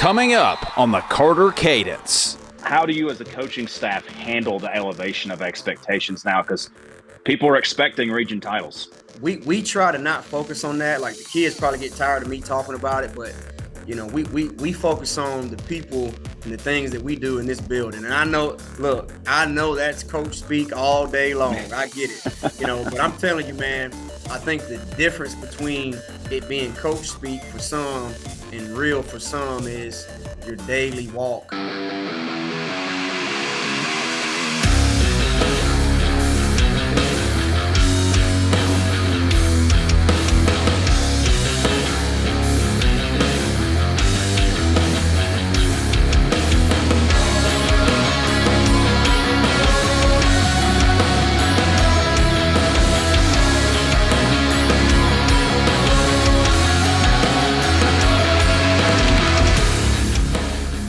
Coming up on the Carter Cadence. How do you as a coaching staff handle the elevation of expectations now? Because people are expecting region titles. We try to not focus on that. Like, the kids probably get tired of me talking about it, but we focus on the people and the things that we do in this building. And I know that's coach speak all day long. I get it, but I'm telling you, man, I think the difference between it being coach speak for some and real for some is your daily walk.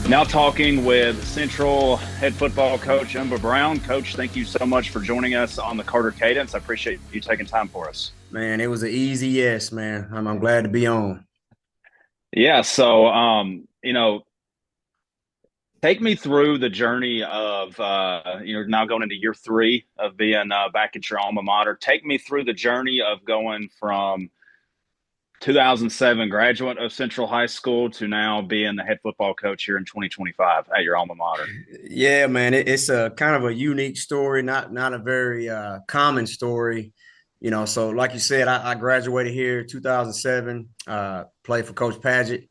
Now talking with Central head football coach Umbrah Brown. Coach, thank you so much for joining us on the Carter Cadence. I appreciate you taking time for us. Man, it was an easy yes, man. I'm glad to be on. Yeah, so, take me through the journey of, now going into year 3 of being back at your alma mater. Take me through the journey of going from 2007 graduate of Central High School to now being the head football coach here in 2025 at your alma mater. Yeah, man, it's a kind of a unique story, not a very common story. So like you said, I graduated here 2007, played for Coach Padgett,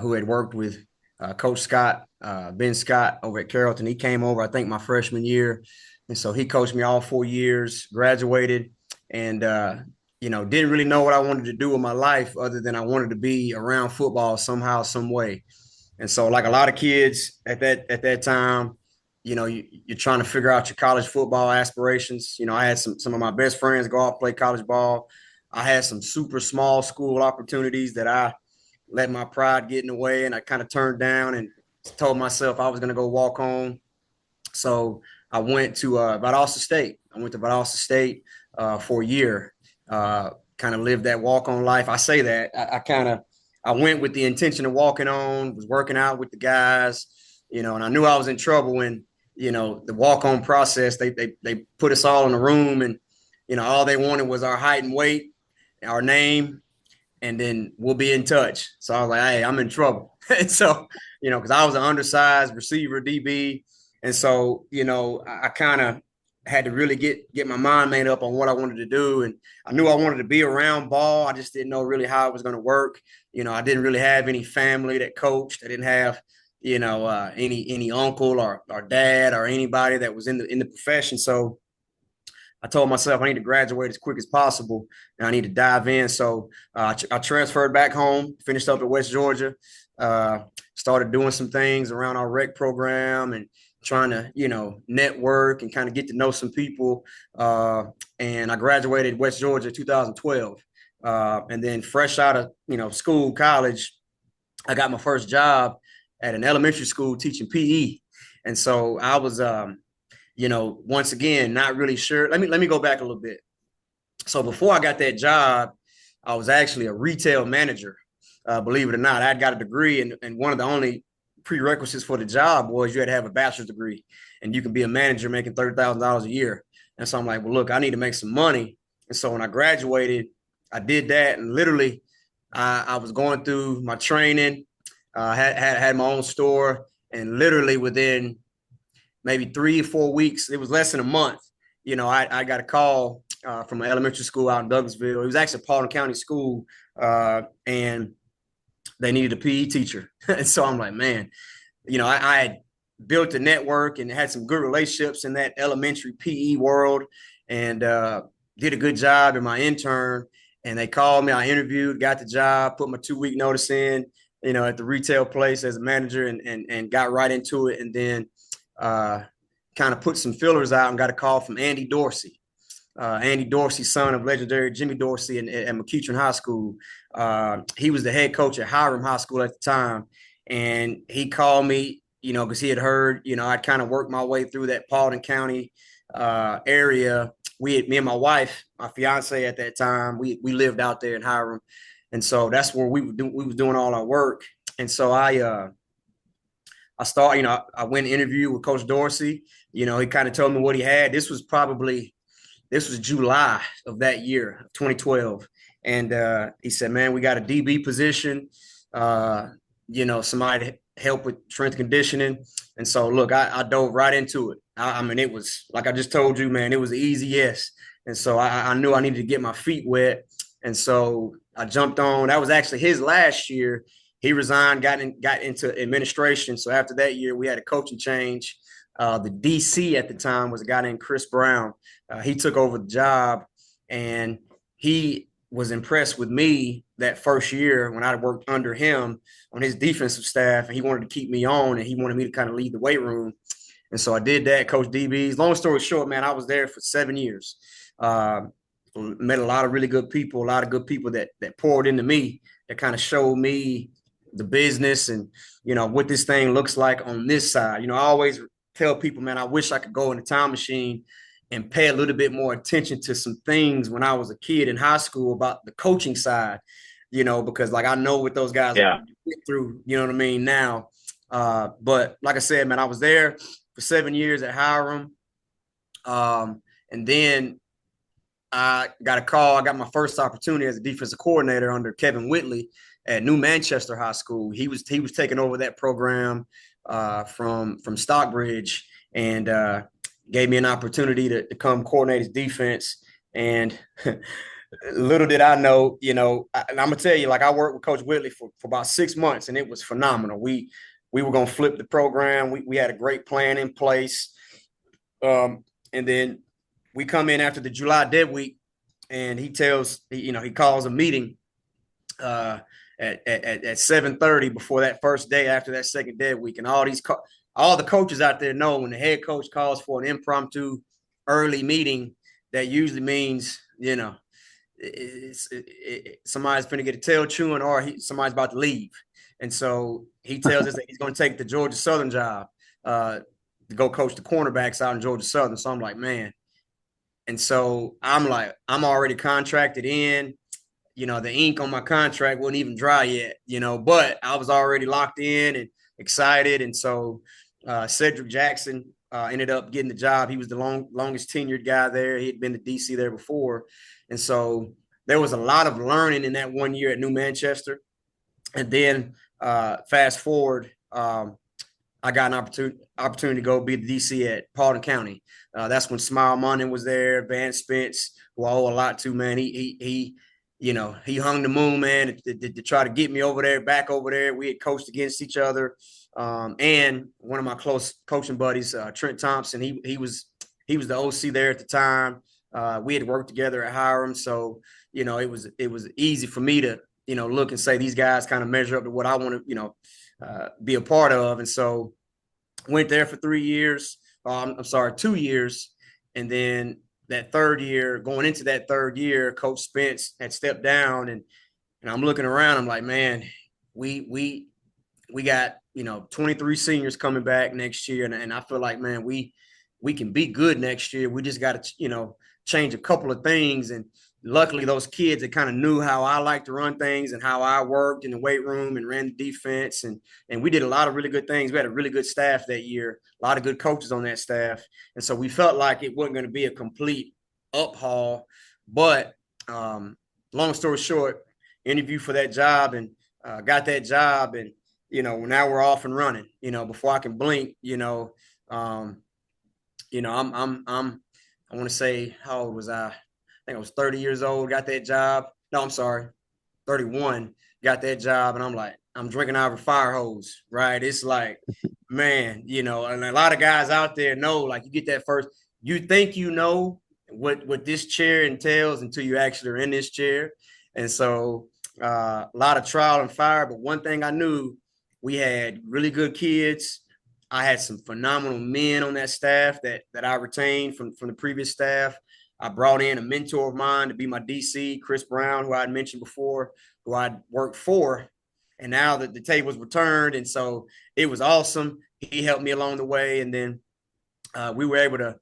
who had worked with Coach Scott, Ben Scott over at Carrollton. He came over, I think, my freshman year. And so he coached me all 4 years, graduated, and didn't really know what I wanted to do with my life other than I wanted to be around football somehow, some way. And so, like a lot of kids at that time, you're trying to figure out your college football aspirations. I had some of my best friends go out and play college ball. I had some super small school opportunities that I let my pride get in the way, and I kind of turned down and told myself I was going to go walk on. So I went to Valdosta State. For a year. Kind of lived that walk-on life. I say that I went with the intention of walking on, was working out with the guys, and I knew I was in trouble when, the walk-on process, they put us all in a room and, all they wanted was our height and weight, our name, and then we'll be in touch. So I was like, hey, I'm in trouble. And so, because I was an undersized receiver, DB. And so, I kind of had to really get my mind made up on what I wanted to do. And I knew I wanted to be around ball. I just didn't know really how it was going to work. I didn't really have any family that coached. I didn't have, any uncle or dad or anybody that was in the profession. So I told myself I need to graduate as quick as possible and I need to dive in. So I transferred back home, finished up at West Georgia, started doing some things around our rec program and trying to, network and kind of get to know some people. And I graduated West Georgia 2012. And then fresh out of, college, I got my first job at an elementary school teaching PE. And so I was, once again, not really sure. Let me go back a little bit. So before I got that job, I was actually a retail manager. Believe it or not, I had got a degree, and one of the only prerequisites for the job was you had to have a bachelor's degree and you can be a manager making $30,000 a year. And so I'm like, well, look, I need to make some money. And so when I graduated, I did that. And literally I was going through my training, had my own store, and literally within maybe 3 or 4 weeks, it was less than a month. I got a call from an elementary school out in Douglasville. It was actually a Paulding County school. And they needed a PE teacher. And so I'm like, man, I had built a network and had some good relationships in that elementary PE world and did a good job in my intern. And they called me, I interviewed, got the job, put my 2-week notice in, at the retail place as a manager and got right into it. And then kind of put some fillers out and got a call from Andy Dorsey. Andy Dorsey, son of legendary Jimmy Dorsey at McEachern High School. He was the head coach at Hiram High School at the time. And he called me, because he had heard, I'd kind of worked my way through that Paulding County area. Me and my wife, my fiance at that time, we lived out there in Hiram. And so that's where we was doing all our work. And so I I went and interviewed with Coach Dorsey. He kind of told me what he had. This was July of that year, 2012. And he said, man, we got a DB position, somebody to help with strength conditioning. And so, look, I dove right into it. I mean, it was, like I just told you, man, it was an easy yes. And so I knew I needed to get my feet wet. And so I jumped on. That was actually his last year. He resigned, got into administration. So after that year, we had a coaching change. The DC at the time was a guy named Coach Brown. He took over the job, and he was impressed with me that first year when I worked under him on his defensive staff, and he wanted to keep me on, and he wanted me to kind of lead the weight room. And so I did that, coach DBs. Long story short, man, I was there for 7 years. Met a lot of really good people, a lot of good people that poured into me, that kind of showed me the business and, what this thing looks like on this side. I always tell people, man, I wish I could go in the time machine and pay a little bit more attention to some things when I was a kid in high school about the coaching side, because like I know what those guys went through, you know what I mean, now. But like I said, man, I was there for 7 years at Hiram. And then I got a call. I got my first opportunity as a defensive coordinator under Kevin Whitley at New Manchester High School. He was taking over that program from Stockbridge, and gave me an opportunity to come coordinate his defense. And little did I know, and I'm gonna tell you, like, I worked with Coach Whitley for about 6 months, and it was phenomenal. We were gonna flip the program. We had a great plan in place, and then we come in after the July dead week, and he calls a meeting at 7:30 before that first day after that second dead week, and all the coaches out there know when the head coach calls for an impromptu early meeting, that usually means somebody's going to get a tail chewing, or somebody's about to leave. And so he tells us that he's going to take the Georgia Southern job to go coach the cornerbacks out in Georgia Southern. So I'm like, man. And so I'm like, I'm already contracted in. The ink on my contract wasn't even dry yet, but I was already locked in and excited. And so Cedric Jackson ended up getting the job. He was the longest tenured guy there. He had been to DC there before. And so there was a lot of learning in that 1 year at New Manchester. And then fast forward, I got an opportunity to go be the DC at Paulding County. That's when Smile Munnon was there, Van Spence, who I owe a lot to, man. He hung the moon, man, to try to get me back over there. We had coached against each other. And one of my close coaching buddies, Trent Thompson, he was the OC there at the time. We had worked together at Hiram. So, it was easy for me to, look and say these guys kind of measure up to what I want to, be a part of. And so went there for 3 years. 2 years. And then that third year, going into that third year, Coach Spence had stepped down, and I'm looking around. I'm like, man, we got 23 seniors coming back next year, and I feel like, man, we can be good next year. We just got to change a couple of things. And luckily, those kids that kind of knew how I like to run things and how I worked in the weight room and ran the defense, and we did a lot of really good things. We had a really good staff that year, a lot of good coaches on that staff, and so we felt like it wasn't going to be a complete uphaul. But long story short, interviewed for that job and got that job, and now we're off and running. Before I can blink, I'm I want to say, how old was I? I think I was 30 years old, got that job. No, I'm sorry, 31, got that job. And I'm like, I'm drinking out of a fire hose, right? It's like, man, and a lot of guys out there know, like, you get that first, you think what this chair entails until you actually are in this chair. And so a lot of trial and fire. But one thing I knew, we had really good kids. I had some phenomenal men on that staff that I retained from the previous staff. I brought in a mentor of mine to be my DC, Coach Brown, who I had mentioned before, who I'd worked for. And now that the tables were turned, and so it was awesome. He helped me along the way. And then we were able to,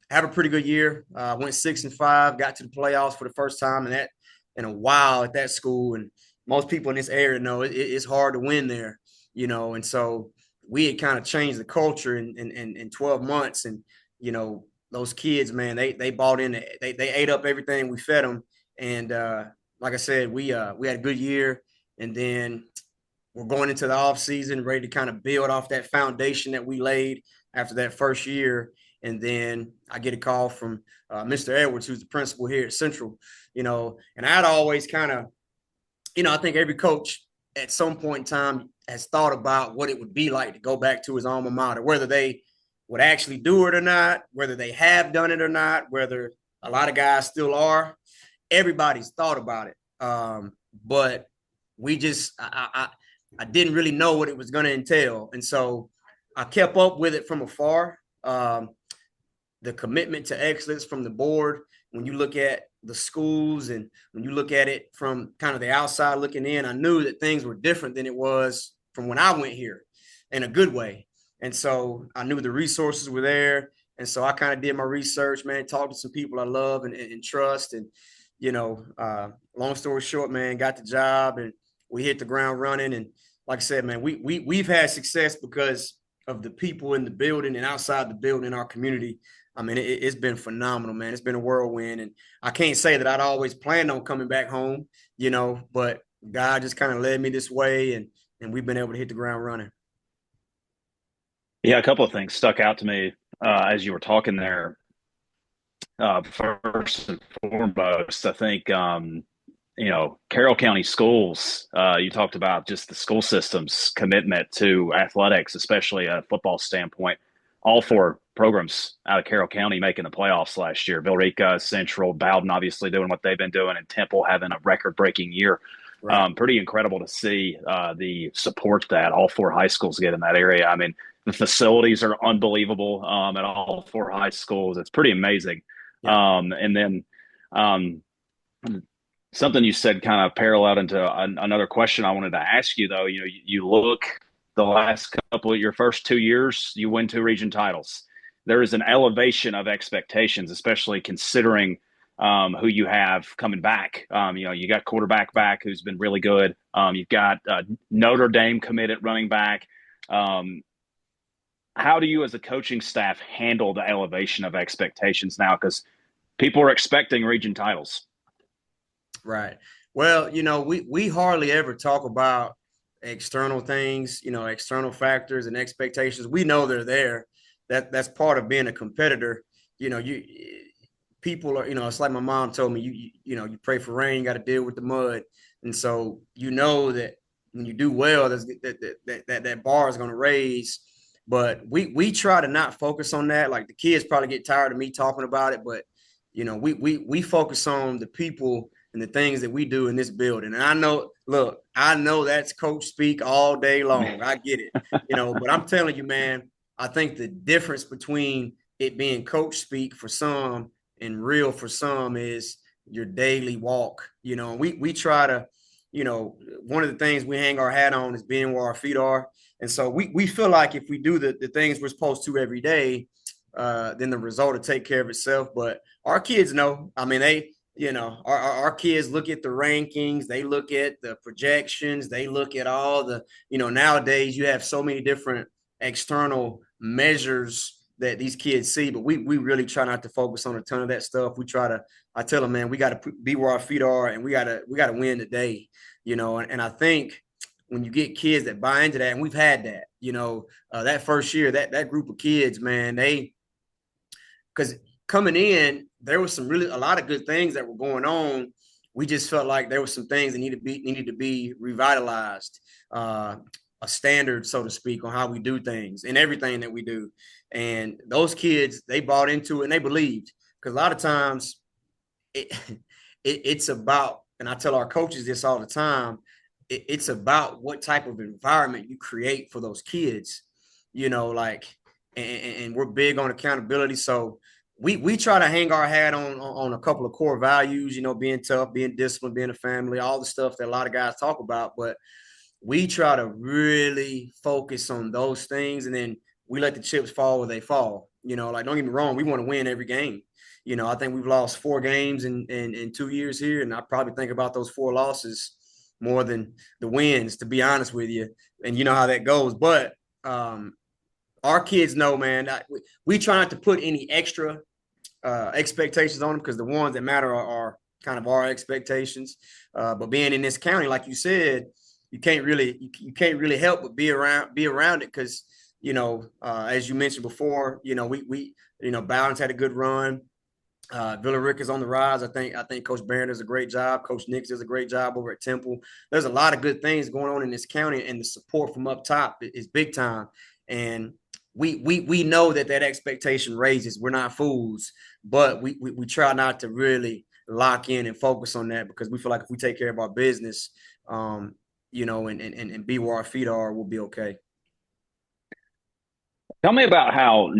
have a pretty good year. Went 6-5, got to the playoffs for the first time in a while at that school. And most people in this area know it's hard to win there. and so we had kind of changed the culture in 12 months. And, those kids, man, they bought in, they ate up everything we fed them. And like I said, we had a good year. And then we're going into the off season, ready to kind of build off that foundation that we laid after that first year. And then I get a call from Mr. Edwards, who's the principal here at Central, and I'd always kind of, I think every coach at some point in time has thought about what it would be like to go back to his alma mater, whether they would actually do it or not, whether they have done it or not, whether a lot of guys still are. Everybody's thought about it. But we just, I didn't really know what it was going to entail. And so I kept up with it from afar. The commitment to excellence from the board, when you look at the schools and when you look at it from kind of the outside looking in, I knew that things were different than it was from when I went here, in a good way. And so I knew the resources were there. And so I kind of did my research, man, talked to some people I love and trust. And, long story short, man, got the job and we hit the ground running. And like I said, man, we've had success because of the people in the building and outside the building in our community. I mean, it's been phenomenal, man. It's been a whirlwind. And I can't say that I'd always planned on coming back home, but God just kind of led me this way, and we've been able to hit the ground running. Yeah, a couple of things stuck out to me as you were talking there. First and foremost, I think, Carroll County schools, you talked about just the school system's commitment to athletics, especially a football standpoint. All four programs out of Carroll County making the playoffs last year. Villarica, Central, Bowden obviously doing what they've been doing, and Temple having a record-breaking year. Right. Pretty incredible to see the support that all four high schools get in that area. I mean, the facilities are unbelievable at all four high schools. It's pretty amazing. Yeah. And then something you said kind of paralleled into another question I wanted to ask you, though. You look the last couple of your first 2 years, you win 2 region titles. There is an elevation of expectations, especially considering who you have coming back. You got quarterback back who's been really good. You've got Notre Dame committed running back. How do you as a coaching staff handle the elevation of expectations now? Because people are expecting region titles. Right. Well, we hardly ever talk about external things, external factors and expectations. We know they're there. That's part of being a competitor. People are, it's like my mom told me, you pray for rain, you got to deal with the mud. And so, that when you do well, that bar is going to raise. But we try to not focus on that. Like, the kids probably get tired of me talking about it, but we focus on the people and the things that we do in this building. And I know that's coach speak all day long. I get it, but I'm telling you, man, I think the difference between it being coach speak for some and real for some is your daily walk. We try to, one of the things we hang our hat on is being where our feet are. And so we feel like if we do the things we're supposed to every day, then the result will take care of itself. But our kids know. I mean, our kids look at the rankings, they look at the projections, they look at all the, nowadays you have so many different external measures that these kids see, but we really try not to focus on a ton of that stuff. I tell them, man, we got to be where our feet are, and we got to win today, and I think when you get kids that buy into that, and we've had that, that first year, that group of kids, man, because coming in, there was a lot of good things that were going on. We just felt like there were some things that needed to be revitalized, a standard, so to speak, on how we do things and everything that we do. And those kids, they bought into it and they believed, because a lot of times it's about, and I tell our coaches this all the time, it's about what type of environment you create for those kids, and we're big on accountability. So we try to hang our hat on a couple of core values, being tough, being disciplined, being a family, all the stuff that a lot of guys talk about. But we try to really focus on those things, and then we let the chips fall where they fall. Don't get me wrong, we want to win every game. I think we've lost 4 games in 2 years here, and I probably think about those 4 losses more than the wins, to be honest with you. And you know how that goes. But our kids know, man, we try not to put any extra expectations on them, because the ones that matter are kind of our expectations. But being in this county, like you said, you can't really help but be around it, because as you mentioned before, we Bowden's had a good run. Villa Rick is on the rise. I think Coach Barron does a great job. Coach Nix does a great job over at Temple. There's a lot of good things going on in this county, and the support from up top is big time. And we know that expectation raises. We're not fools, but we try not to really lock in and focus on that, because we feel like if we take care of our business, and be where our feet are, we'll be okay. Tell me about how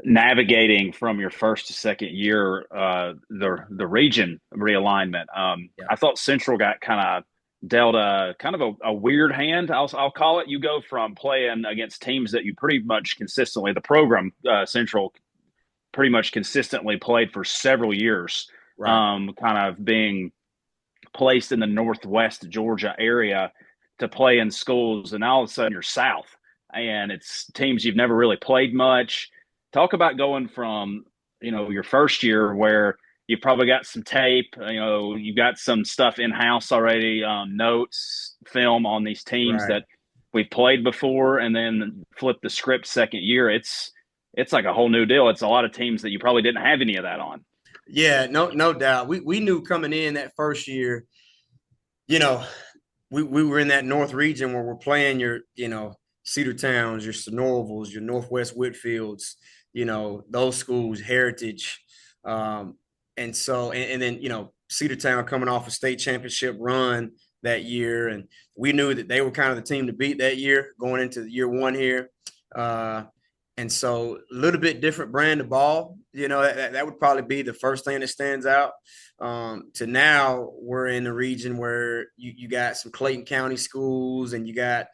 navigating from your first to second year, the region realignment. Yeah. I thought Central got kind of dealt a weird hand. I'll call it. You go from playing against teams that you pretty much consistently, the program Central pretty much consistently played for several years, Right. kind of being placed in the Northwest Georgia area to play in schools, and all of a sudden you're South, and it's teams you've never really played much. Talk about going from, your first year where you've probably got some tape, you've got some stuff in-house already, notes, film on these teams Right. that we've played before, and then flip the script second year. It's like a whole new deal. It's a lot of teams that you probably didn't have any of that on. Yeah, no doubt. We knew coming in that first year, we were in that North region where we're playing your, Cedar Towns, your Sonoravals, your Northwest Whitfields, those schools, Heritage. And so, and then, Cedar Town coming off a state championship run that year. And we knew that they were kind of the team to beat that year going into year one here. And so a little bit different brand of ball, that would probably be the first thing that stands out. To now we're in the region where you got some Clayton County schools, and you got,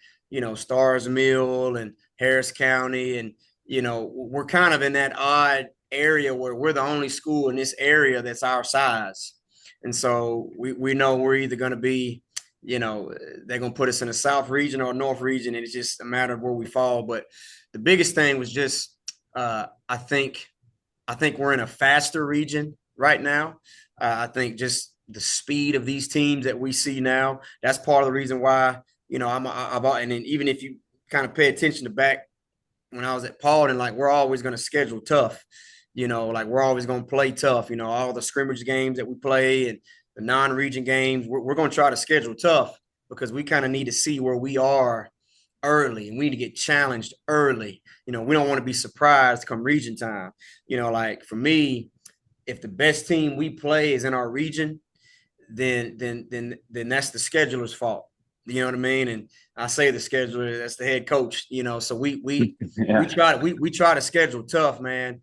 Stars Mill and Harris County. And, we're kind of in that odd area where we're the only school in this area that's our size. And so we know we're either going to be, they're going to put us in the South region or North region, and it's just a matter of where we fall. But the biggest thing was just, I think we're in a faster region right now. I think just the speed of these teams that we see now, that's part of the reason why, and then even if you kind of pay attention to back when I was at Paulding, like, we're always going to schedule tough, like we're always going to play tough, all the scrimmage games that we play and the non-region games, we're going to try to schedule tough, because we kind of need to see where we are early, and we need to get challenged early. We don't want to be surprised come region time. Like for me, if the best team we play is in our region, then that's the scheduler's fault. You know what I mean? And I say the scheduler, that's the head coach. So we try to schedule tough, man,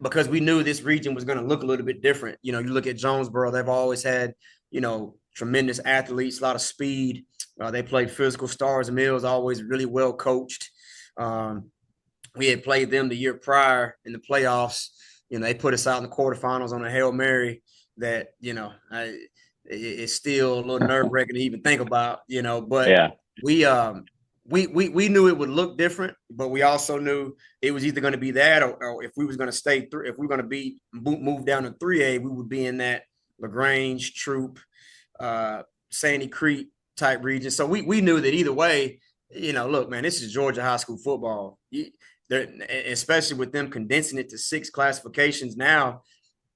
because we knew this region was going to look a little bit different. You look at Jonesboro; they've always had tremendous athletes, a lot of speed. They played physical. Stars and Mills, always really well coached. We had played them the year prior in the playoffs. They put us out in the quarterfinals on a Hail Mary that, it's still a little nerve-wracking to even think about, but yeah. We knew it would look different, but we also knew it was either going to be that, or if we was going to stay through, if we we're going to move down to 3A, we would be in that LaGrange, Troop, Sandy Creek type region. So we knew that either way, look, man, this is Georgia high school football. Especially with them condensing it to 6 classifications now,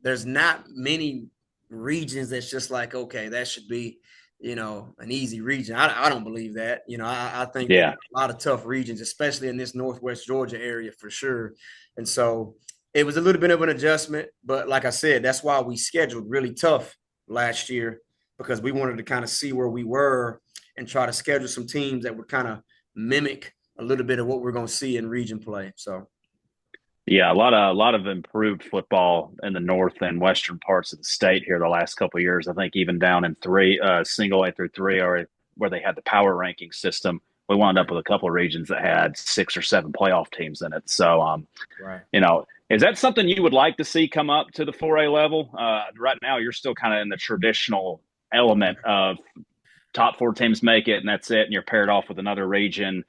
there's not many regions that's just like, okay, that should be, an easy region. I don't believe that. I think that a lot of tough regions, especially in this Northwest Georgia area for sure. And so it was a little bit of an adjustment, but like I said, that's why we scheduled really tough last year, because we wanted to kind of see where we were and try to schedule some teams that would kind of mimic a little bit of what we're going to see in region play. So, yeah, a lot of improved football in the north and western parts of the state here the last couple of years. I think even down in single A through 3, or where they had the power ranking system, we wound up with a couple of regions that had 6 or 7 playoff teams in it. So, is that something you would like to see come up to the 4A level? Right now, you're still kind of in the traditional element of top 4 teams make it and that's it, and you're paired off with another region.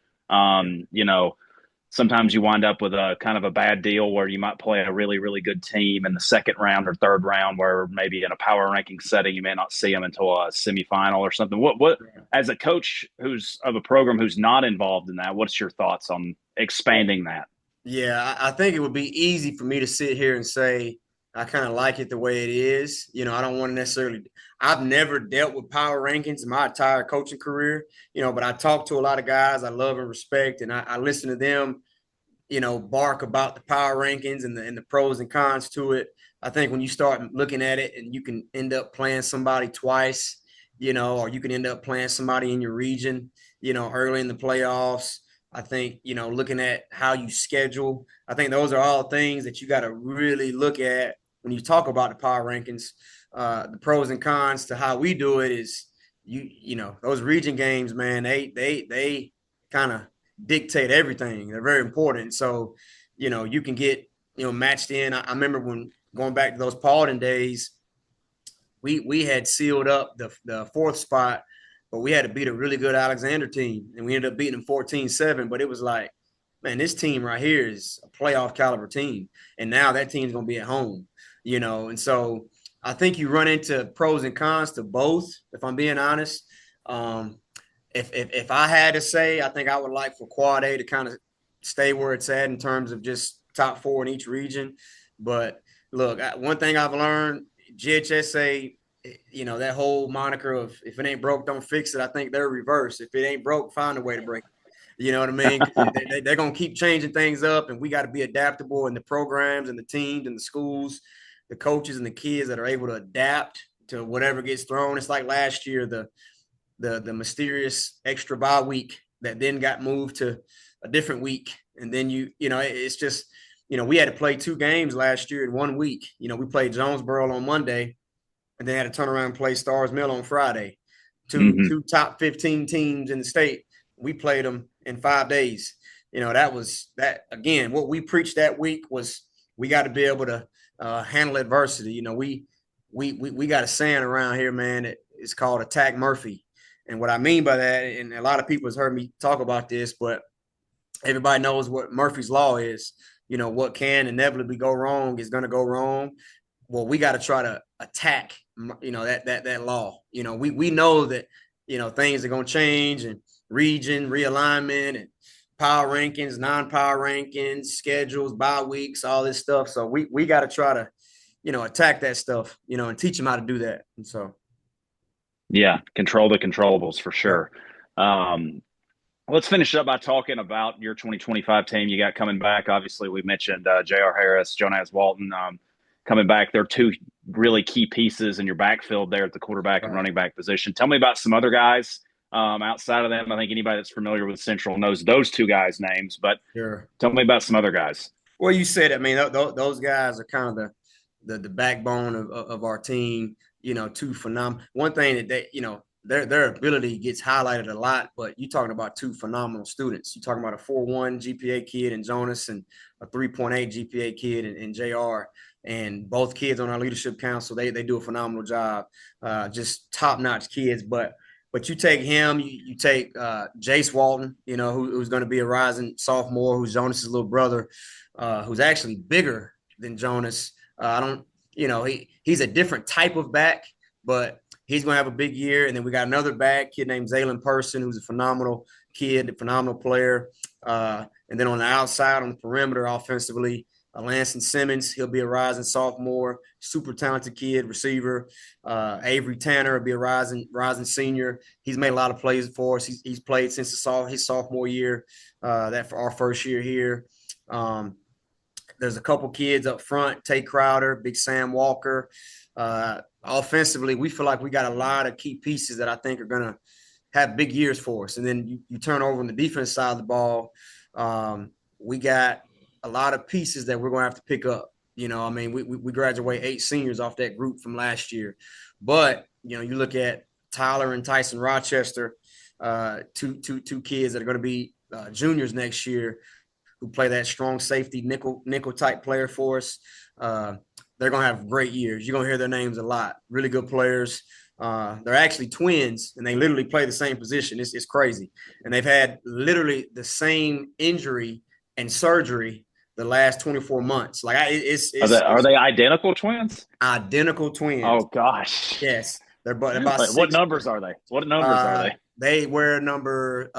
Sometimes you wind up with a kind of a bad deal where you might play a really, really good team in the second round or third round, where maybe in a power ranking setting you may not see them until a semifinal or something. What as a coach who's of a program who's not involved in that, what's your thoughts on expanding that? Yeah, I think it would be easy for me to sit here and say I kind of like it the way it is. I don't want to necessarily – I've never dealt with power rankings in my entire coaching career, but I talk to a lot of guys I love and respect, and I listen to them, bark about the power rankings and the pros and cons to it. I think when you start looking at it and you can end up playing somebody twice, or you can end up playing somebody in your region, early in the playoffs. I think, looking at how you schedule, I think those are all things that you got to really look at when you talk about the power rankings. The pros and cons to how we do it is, those region games, man, they kind of dictate everything. They're very important. So, you can get, matched in. I remember when going back to those Paulding days, we had sealed up the 4th spot, but we had to beat a really good Alexander team, and we ended up beating them 14-7. But it was like, man, this team right here is a playoff caliber team, and now that team's going to be at home, And so I think you run into pros and cons to both, if I'm being honest. If I had to say, I think I would like for Quad A to kind of stay where it's at in terms of just top 4 in each region. But look, one thing I've learned, GHSA, that whole moniker of if it ain't broke, don't fix it. I think they're reverse. If it ain't broke, find a way to break it. You know what I mean? They're going to keep changing things up, and we got to be adaptable in the programs and the teams and the schools, the coaches and the kids that are able to adapt to whatever gets thrown. It's like last year, the mysterious extra bye week that then got moved to a different week. And then it's just, we had to play 2 games last year in 1 week. We played Jonesboro on Monday, and then had to turn around and play Stars Mill on Friday. Two top 15 teams in the state. We played them in 5 days. That again, what we preached that week was we got to be able to handle adversity. We got a saying around here, man. It's called Attack Murphy. And what I mean by that, and a lot of people has heard me talk about this, but everybody knows what Murphy's Law is. What can inevitably go wrong is going to go wrong. Well, we got to try to attack, that law. We know that, things are going to change, and region, realignment, and power rankings, non-power rankings, schedules, bye weeks, all this stuff. So we got to try to, attack that stuff, and teach them how to do that. And so. Yeah, control the controllables for sure. Let's finish up by talking about your 2025 team you got coming back. Obviously, we mentioned J.R. Harris, Jonas Walton coming back. They're 2 really key pieces in your backfield there at the quarterback and running back position. Tell me about some other guys outside of them. I think anybody that's familiar with Central knows those 2 guys' names, but sure. Tell me about some other guys. Well, you said it. I mean, those guys are kind of the backbone of our team. 2 phenomenal. One thing that they, their ability gets highlighted a lot, but you're talking about 2 phenomenal students. You're talking about a 4.1 GPA kid in Jonas and a 3.8 GPA kid in JR. And both kids on our leadership council, they do a phenomenal job. Just top-notch kids. But you take him, you take Jace Walton, who's going to be a rising sophomore, who's Jonas's little brother, who's actually bigger than Jonas. He's a different type of back, but he's going to have a big year. And then we got another back, kid named Zaylen Person, who's a phenomenal kid, a phenomenal player. And then on the outside, on the perimeter offensively, Lanston Simmons, he'll be a rising sophomore, super talented kid, receiver. Avery Tanner will be a rising senior. He's made a lot of plays for us. He's played since his sophomore year, that for our first year here. There's a couple kids up front, Tate Crowder, Big Sam Walker. Offensively, we feel like we got a lot of key pieces that I think are going to have big years for us. And then you turn over on the defense side of the ball, we got a lot of pieces that we're going to have to pick up. We graduate 8 seniors off that group from last year. But, you look at Tyler and Tyson Rochester, two kids that are going to be juniors next year who play that strong safety nickel type player for us. They're going to have great years. You're going to hear their names a lot. Really good players. They're actually twins, and they literally play the same position. It's crazy. And they've had literally the same injury and surgery the last 24 months. Like Are they identical twins? Identical twins. Oh gosh. Yes. They're about Wait, what numbers are they? What numbers are they? They wear number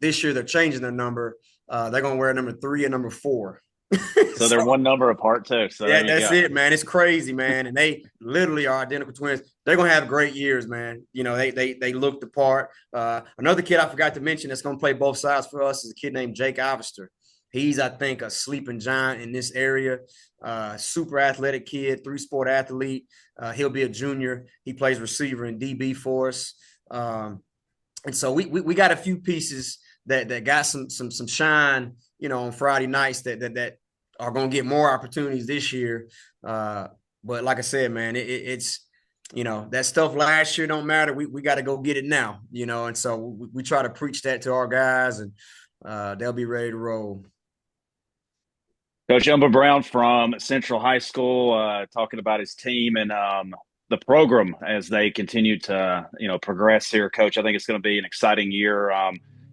this year. They're changing their number. They're gonna wear number 3 and number 4. So they're one number apart too. So yeah, that's it, man. It's crazy, man. And they literally are identical twins. They're gonna have great years, man. You know, they look the part. Another kid I forgot to mention that's gonna play both sides for us is a kid named Jake Ivester. He's, I think, a sleeping giant in this area. Super athletic kid, 3-sport athlete. He'll be a junior. He plays receiver in DB for us. And so we got a few pieces that got some shine, you know, on Friday nights that are going to get more opportunities this year. But like I said, man, it's, you know, that stuff last year don't matter. We got to go get it now, you know. And so we try to preach that to our guys, and they'll be ready to roll. Coach Umbrah Brown from Central High School, talking about his team and the program as they continue to, you know, progress here. Coach, I think it's going to be an exciting year.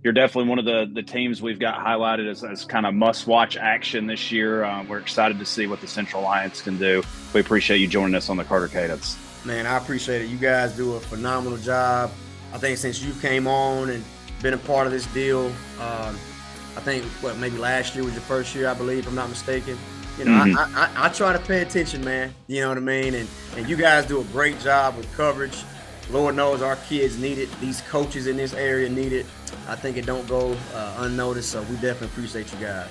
You're definitely one of the teams we've got highlighted as kind of must-watch action this year. We're excited to see what the Central Lions can do. We appreciate you joining us on the Carter Cadence. Man, I appreciate it. You guys do a phenomenal job. I think since you came on and been a part of this deal, I think, maybe last year was your first year, I believe, if I'm not mistaken. You know, I try to pay attention, man. You know what I mean? And you guys do a great job with coverage. Lord knows our kids need it. These coaches in this area need it. I think it don't go unnoticed, so we definitely appreciate you guys.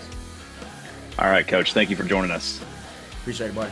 All right, Coach. Thank you for joining us. Appreciate it, buddy.